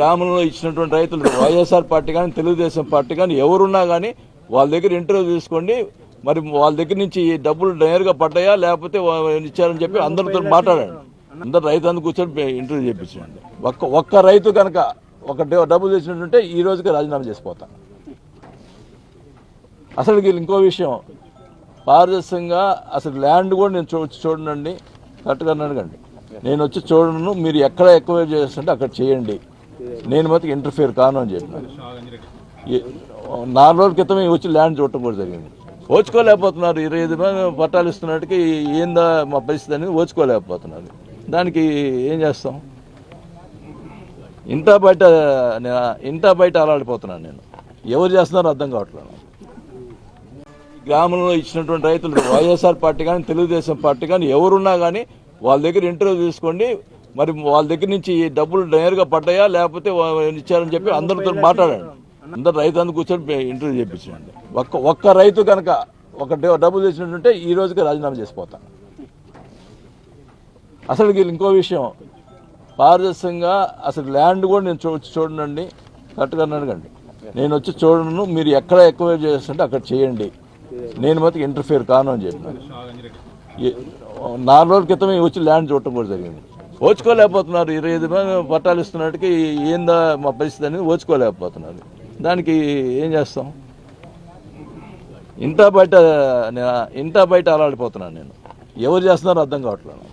గ్రామంలో ఇచ్చినటువంటి రైతులు వైఎస్ఆర్ పార్టీ కానీ తెలుగుదేశం పార్టీ కానీ ఎవరున్నా కానీ వాళ్ళ దగ్గర ఇంటర్వ్యూ తీసుకోండి. మరి వాళ్ళ దగ్గర నుంచి డబ్బులు నేరుగా పడ్డాయా లేకపోతే ఇచ్చారని చెప్పి అందరితో మాట్లాడండి. అందరు రైతు అందరు కూర్చొని ఇంటర్వ్యూ చేయించండి. ఒక్క రైతు కనుక ఒక డబ్బులు తెచ్చినట్టుంటే ఈ రోజుకి రాజీనామా చేసిపోతాను. అసలు ఇంకో విషయం, పారదర్శకంగా అసలు ల్యాండ్ కూడా నేను చూడండి, కరెక్ట్గా అడగండి. నేను వచ్చి చూడను, మీరు ఎక్కడ ఎక్కువ చేస్తుంటే అక్కడ చేయండి, నేను మాత్రం ఇంటర్ఫియర్ కాను అని చెప్పినాను. 4 రోజుల క్రితమే వచ్చి ల్యాండ్ చూడటం కూడా జరిగింది. ఓచుకోలేకపోతున్నారు. 25 పట్టాలు ఇస్తున్నట్టుకి ఏందా మా పరిస్థితి అనేది ఓచుకోలేకపోతున్నారు. దానికి ఏం చేస్తాం? ఇంటా బయట అలాడిపోతున్నాను నేను. ఎవరు చేస్తున్నారో అర్థం కావట్లేదు. గ్రామంలో ఇచ్చినటువంటి రైతులు వైఎస్ఆర్ పార్టీ కానీ తెలుగుదేశం పార్టీ కానీ ఎవరున్నా కానీ వాళ్ళ దగ్గర ఇంటర్వ్యూ తీసుకోండి. మరి వాళ్ళ దగ్గర నుంచి డబ్బులు నేరుగా పడ్డాయా లేకపోతే ఇచ్చారని చెప్పి అందరితో మాట్లాడండి. అందరు రైతు అందరు కూర్చొని ఇంటర్వ్యూ చేయించండి. ఒక్క రైతు కనుక ఒక డబ్బులు తెచ్చినట్టుంటే ఈ రోజుకి రాజీనామా చేసిపోతాను. అసలు ఇంకో విషయం, పారదర్శకంగా అసలు ల్యాండ్ కూడా నేను చూడండి, కరెక్ట్గా అడగండి. నేను వచ్చి చూడను, మీరు ఎక్కడ ఎక్కువ చేస్తుంటే అక్కడ చేయండి, నేను మాత్రం ఇంటర్ఫియర్ కాను అని చెప్పినాను. 4 రోజుల క్రితమే వచ్చి ల్యాండ్ చూడటం కూడా జరిగింది. ఓచుకోలేకపోతున్నారు. 25 పట్టాలు ఇస్తున్నట్టుకి ఏందా మా పరిస్థితి అనేది ఓచుకోలేకపోతున్నారు. దానికి ఏం చేస్తాం? ఇంటా బయట అలాడిపోతున్నాను నేను. ఎవరు చేస్తున్నారో అర్థం కావట్లేదు.